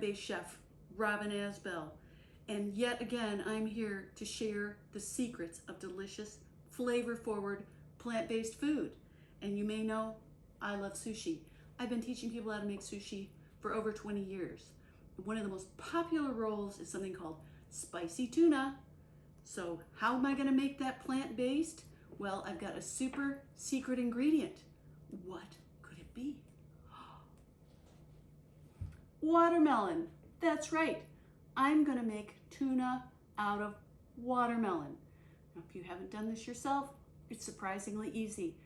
plant-based chef, Robin Asbell. And yet again, I'm here to share the secrets of delicious, flavor-forward, plant-based food. And you may know, I love sushi. I've been teaching people how to make sushi for over 20 years. One of the most popular rolls is something called spicy tuna. So how am I gonna make that plant-based? Well, I've got a super secret ingredient. What could it be? Watermelon. That's right. I'm gonna make tuna out of watermelon. Now, if you haven't done this yourself, it's surprisingly easy.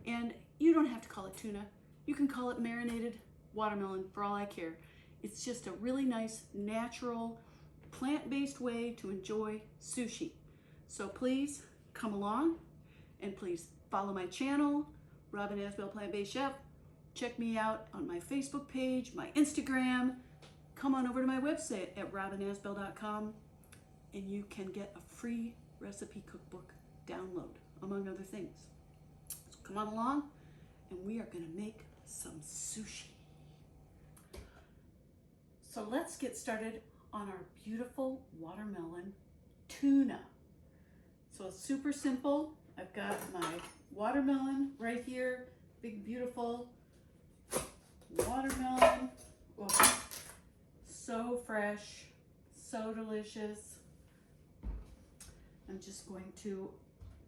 And you don't have to call it tuna. You can call it marinated watermelon for all I care. It's just a really nice, natural, plant-based way to enjoy sushi. So please come along and please follow my channel, Robin Asbell Plant-Based Chef. Check me out on my Facebook page, my Instagram. Come on over to my website at robinasbell.com and you can get a free recipe cookbook download, among other things. So come on along and we are gonna make some sushi. So let's get started on our beautiful watermelon tuna. So it's super simple. I've got my watermelon right here, big beautiful watermelon. Oh, so fresh, so delicious. I'm just going to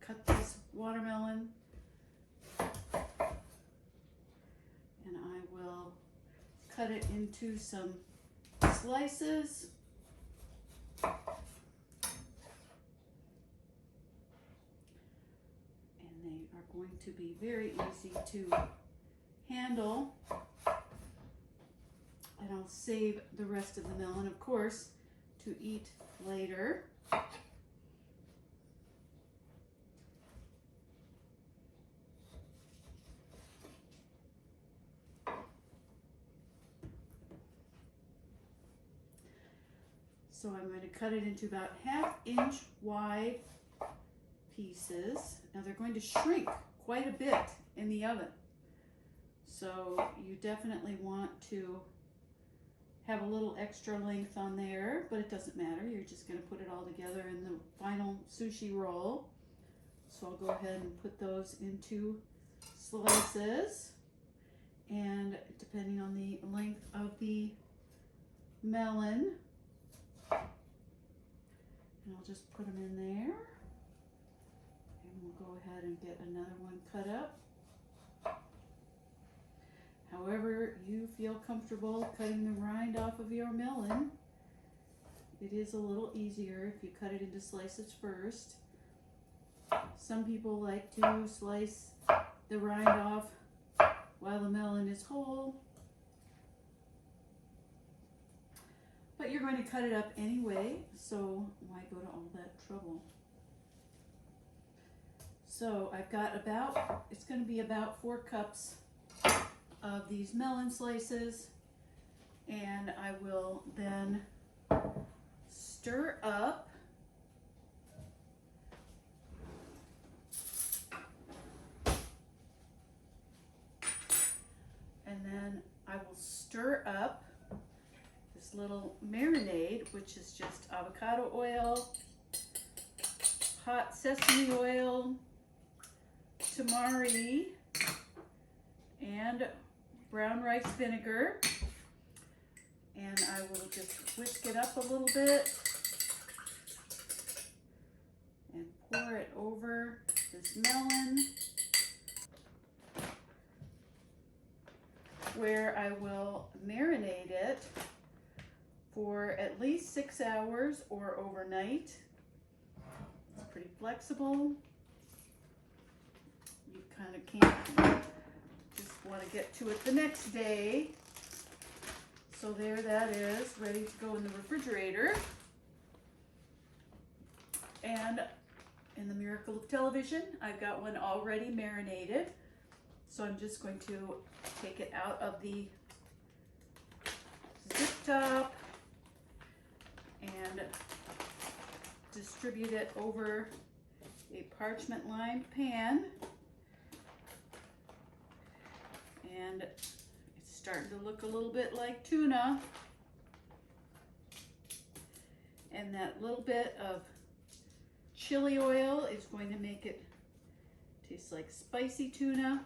cut this watermelon and I will cut it into some slices. And they are going to be very easy to handle. And I'll save the rest of the melon, of course, to eat later. So I'm going to cut it into about 1/2 inch wide pieces. Now they're going to shrink quite a bit in the oven. So you definitely want to have a little extra length on there, but it doesn't matter. You're just going to put it all together in the final sushi roll. So I'll go ahead and put those into slices. And depending on the length of the melon, and I'll just put them in there. And we'll go ahead and get another one cut up. However you feel comfortable cutting the rind off of your melon. It is a little easier if you cut it into slices first. Some people like to slice the rind off while the melon is whole. But you're going to cut it up anyway, so why go to all that trouble? So I've got about, it's going to be about 4 cups of these melon slices, and I will then stir up and then I will stir up this little marinade, which is just avocado oil, hot sesame oil, tamari, and brown rice vinegar. And I will just whisk it up a little bit and pour it over this melon, where I will marinate it for at least 6 hours or overnight. It's pretty flexible. You kind of can't just want to get to it the next day. So there that is, ready to go in the refrigerator. And in the miracle of television, I've got one already marinated. So I'm just going to take it out of the zip top and distribute it over a parchment lined pan. And it's starting to look a little bit like tuna. And that little bit of chili oil is going to make it taste like spicy tuna.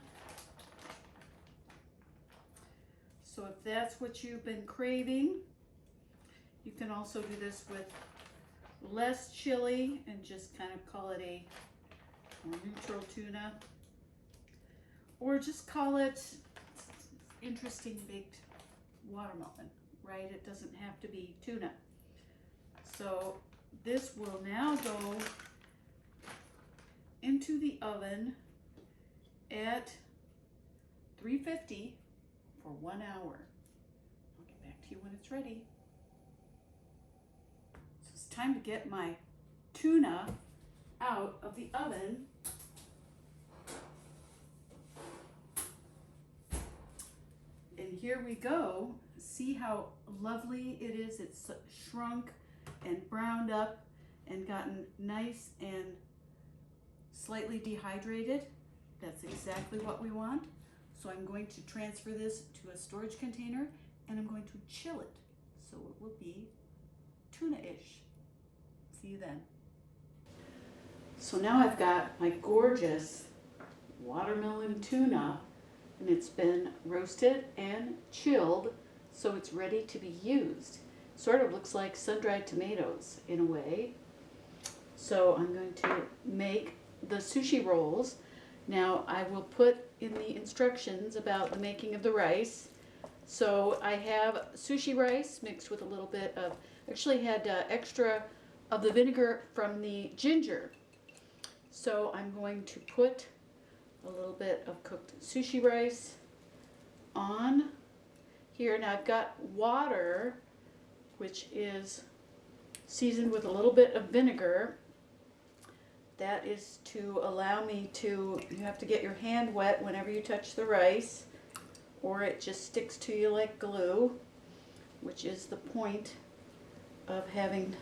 So if that's what you've been craving, you can also do this with less chili and just kind of call it a neutral tuna. Or just call it interesting baked watermelon, right? It doesn't have to be tuna. So this will now go into the oven at 350 for 1 hour. I'll get back to you when it's ready. So it's time to get my tuna out of the oven. And here we go. See how lovely it is. It's shrunk and browned up and gotten nice and slightly dehydrated. That's exactly what we want. So I'm going to transfer this to a storage container and I'm going to chill it so it will be tuna-ish. See you then. So now I've got my gorgeous watermelon tuna, and it's been roasted and chilled so it's ready to be used. Sort of looks like sun-dried tomatoes in a way. So I'm going to make the sushi rolls. Now I will put in the instructions about the making of the rice. So I have sushi rice mixed with a little bit of, actually had extra of the vinegar from the ginger. So I'm going to put a little bit of cooked sushi rice on here. Now I've got water, which is seasoned with a little bit of vinegar. That is to allow me to, you have to get your hand wet whenever you touch the rice, or it just sticks to you like glue, which is the point of having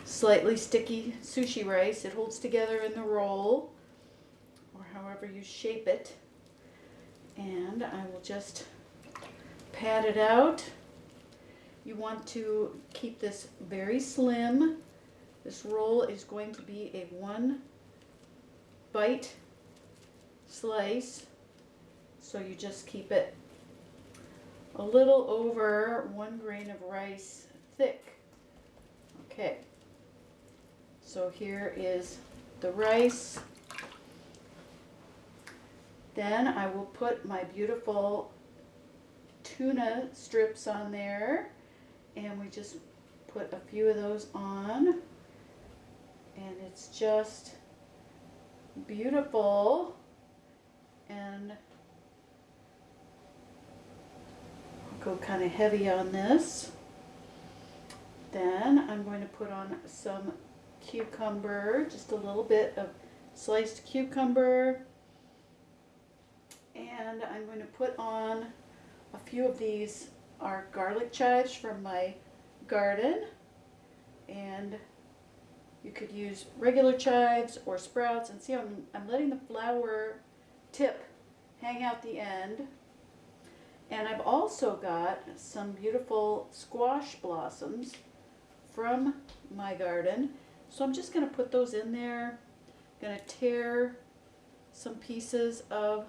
slightly sticky sushi rice. It holds together in the roll, or however you shape it. And I will just pat it out. You want to keep this very slim. This roll is going to be a 1 bite slice, so you just keep it a little over 1 grain of rice thick. Okay, so here is the rice. Then I will put my beautiful tuna strips on there, and we just put a few of those on. And it's just beautiful, and I'll go kind of heavy on this. Then I'm going to put on some cucumber, just a little bit of sliced cucumber, and I'm going to put on a few of these are garlic chives from my garden, and you could use regular chives or sprouts. And see, I'm letting the flower tip hang out the end. And I've also got some beautiful squash blossoms from my garden. So I'm just going to put those in there. I'm going to tear some pieces of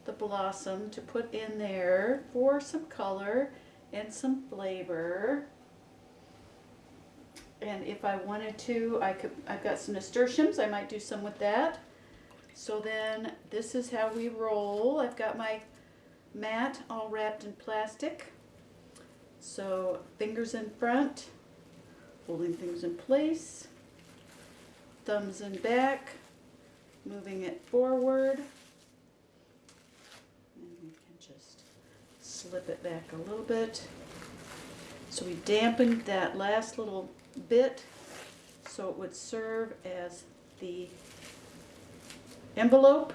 the blossom to put in there for some color and some flavor. And if I wanted to, I've got some nasturtiums, I might do some with that. So then this is how we roll. I've got my mat all wrapped in plastic. So fingers in front, holding things in place, thumbs in back, moving it forward. And we can just slip it back a little bit. So we dampened that last little bit so it would serve as the envelope,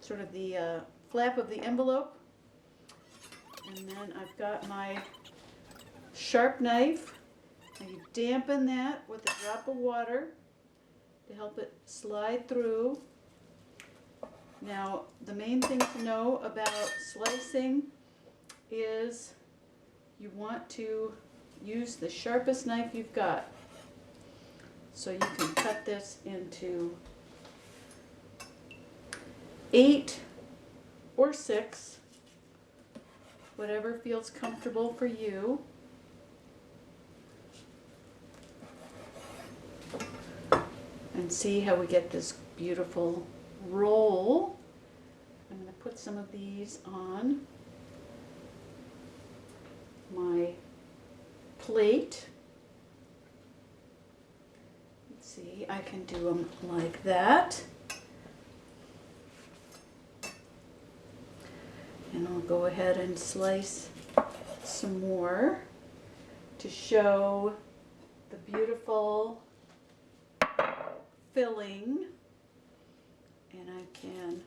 sort of the flap of the envelope. And then I've got my sharp knife, and you dampen that with a drop of water to help it slide through. Now the main thing to know about slicing is you want to use the sharpest knife you've got. So you can cut this into 8 or 6, whatever feels comfortable for you. And see how we get this beautiful roll. I'm going to put some of these on my plate. Let's see, I can do them like that. And I'll go ahead and slice some more to show the beautiful filling. And I can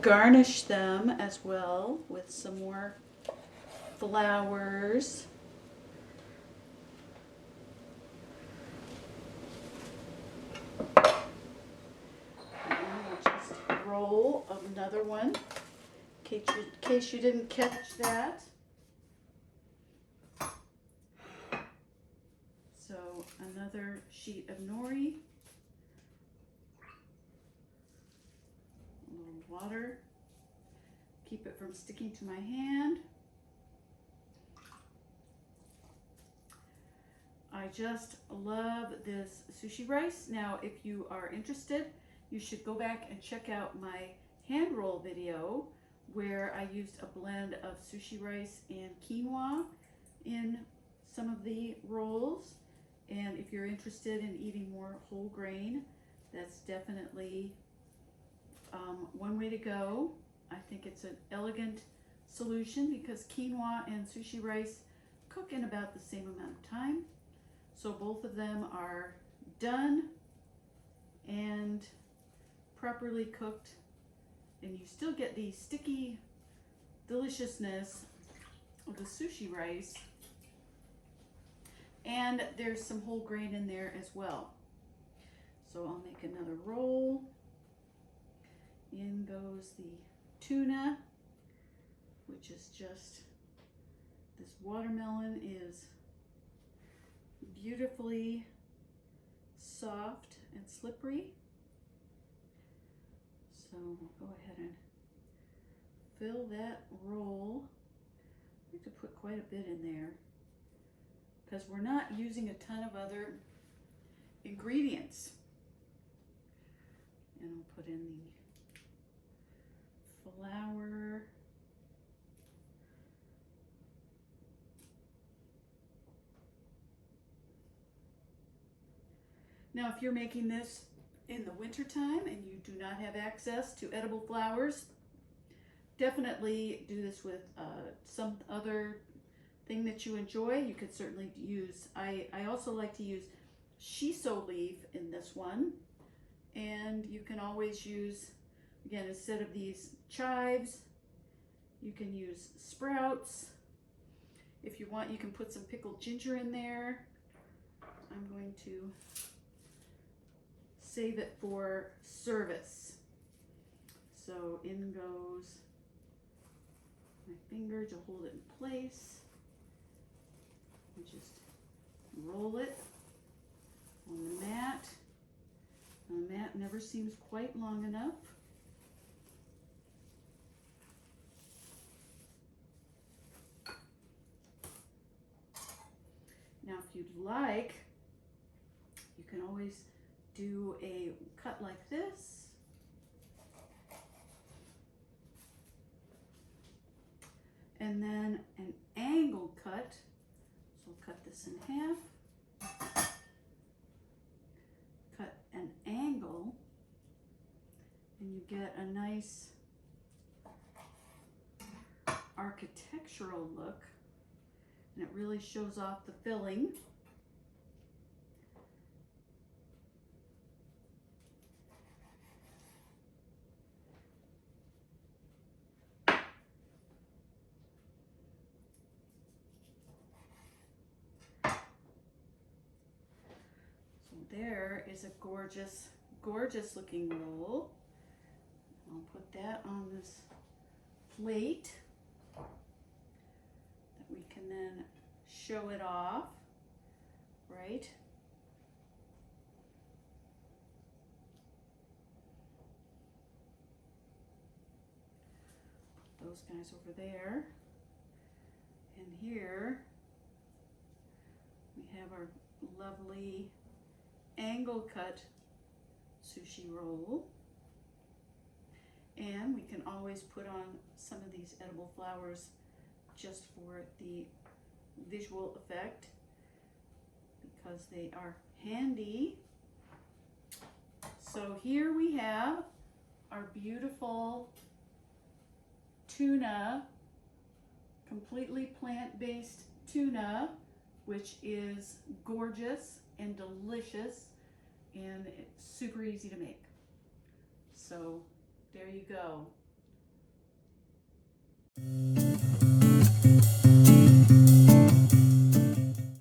garnish them as well with some more flowers. And we'll just roll another one in case you didn't catch that. So another sheet of nori. A little water. Keep it from sticking to my hand. I just love this sushi rice. Now, if you are interested, you should go back and check out my hand roll video where I used a blend of sushi rice and quinoa in some of the rolls. And if you're interested in eating more whole grain, that's definitely one way to go. I think it's an elegant solution because quinoa and sushi rice cook in about the same amount of time. So both of them are done and properly cooked, and you still get the sticky deliciousness of the sushi rice, and there's some whole grain in there as well. So I'll make another roll. In goes the tuna, which is just, this watermelon is beautifully soft and slippery. So we'll go ahead and fill that roll. I like to put quite a bit in there because we're not using a ton of other ingredients. And I'll put in the flour. Now, if you're making this in the wintertime and you do not have access to edible flowers, definitely do this with some other thing that you enjoy. You could certainly use, I also like to use shiso leaf in this one. And you can always use, again, instead of these chives, you can use sprouts. If you want, you can put some pickled ginger in there. I'm going to save it for service. So in goes my finger to hold it in place. And just roll it on the mat. And the mat never seems quite long enough. Now, if you'd like, you can always do a cut like this. And then an angled cut. So I'll cut this in half. Cut an angle. And you get a nice architectural look. And it really shows off the filling. There is a gorgeous, gorgeous looking roll. I'll put that on this plate that we can then show it off, right? Put those guys over there. And here we have our lovely angle cut sushi roll. And we can always put on some of these edible flowers just for the visual effect because they are handy. So here we have our beautiful tuna, completely plant-based tuna, which is gorgeous and delicious, and it's super easy to make. So there you go.